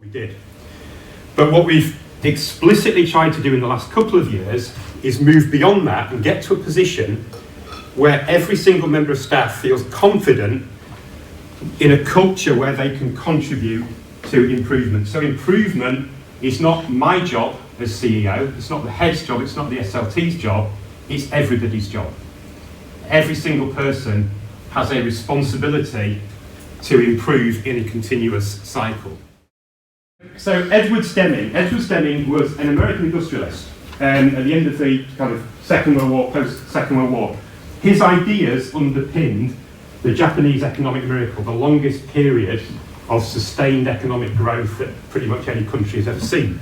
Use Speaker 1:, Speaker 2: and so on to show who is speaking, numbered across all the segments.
Speaker 1: We did. But what we've explicitly tried to do in the last couple of years is move beyond that and get to a position where every single member of staff feels confident in a culture where they can contribute to improvement. So improvement is not my job as CEO, it's not the head's job, it's not the SLT's job, it's everybody's job. Every single person has a responsibility to improve in a continuous cycle. So Edward Deming was an American industrialist at the end of the kind of Second World War, post-Second World War. His ideas underpinned the Japanese economic miracle, the longest period of sustained economic growth that pretty much any country has ever seen.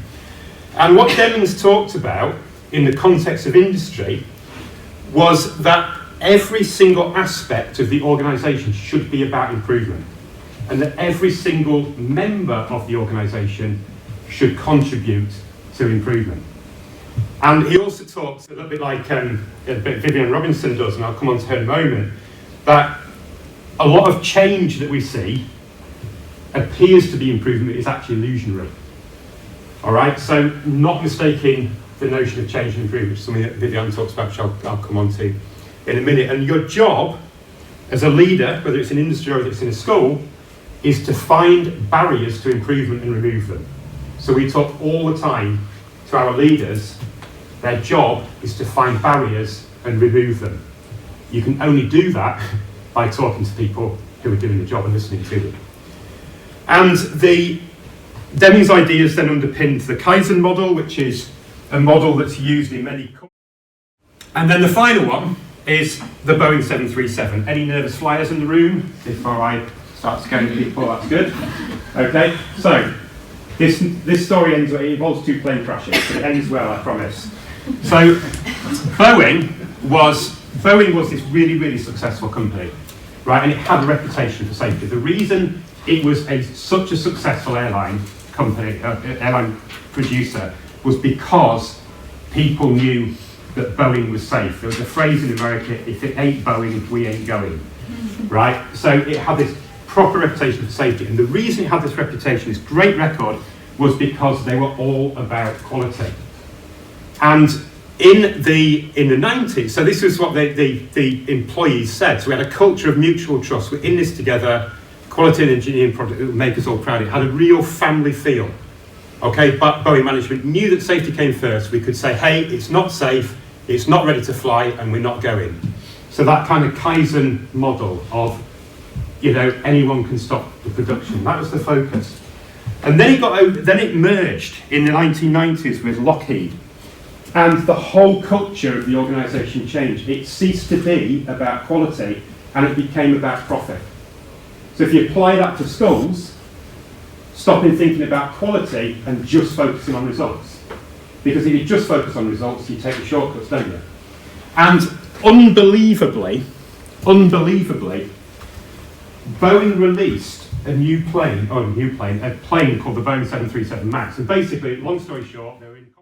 Speaker 1: And what Deming's talked about in the context of industry was that every single aspect of the organisation should be about improvement, and that every single member of the organisation should contribute to improvement. And he also talks a little bit like Vivian Robinson does, and I'll come on to her in a moment, that a lot of change that we see appears to be improvement is actually illusionary. All right, so not mistaking the notion of change and improvement, which is something that Vivian talks about, which I'll come on to in a minute. And your job as a leader, whether it's in industry or whether it's in a school, is to find barriers to improvement and remove them. So we talk all the time to our leaders, their job is to find barriers and remove them. You can only do that by talking to people who are doing the job and listening to them. And Deming's ideas then underpinned the Kaizen model, which is a model that's used in many companies. And then the final one is the Boeing 737. Any nervous flyers in the room before I start scaring people? That's good. Okay, so this story ends, it involves two plane crashes, but it ends well, I promise. So Boeing was this really, really successful company, right? And it had a reputation for safety. The reason it was such a successful airline company, airline producer, was because people knew that Boeing was safe. There was a phrase in America, if it ain't Boeing, we ain't going, right? So it had this proper reputation for safety. And the reason it had this reputation, this great record, was because they were all about quality. And in the 90s, so this was what the employees said. So we had a culture of mutual trust. We're in this together. Quality and engineering product that would make us all proud. It had a real family feel. Okay, but Boeing management knew that safety came first. We could say, hey, it's not safe, it's not ready to fly, and we're not going. So that kind of Kaizen model of, anyone can stop the production. That was the focus. And then it merged in the 1990s with Lockheed. And the whole culture of the organisation changed. It ceased to be about quality and it became about profit. So if you apply that to schools, stopping thinking about quality and just focusing on results. Because if you just focus on results, you take the shortcuts, don't you? And unbelievably, Boeing released a plane called the Boeing 737 MAX. And basically, long story short, they were in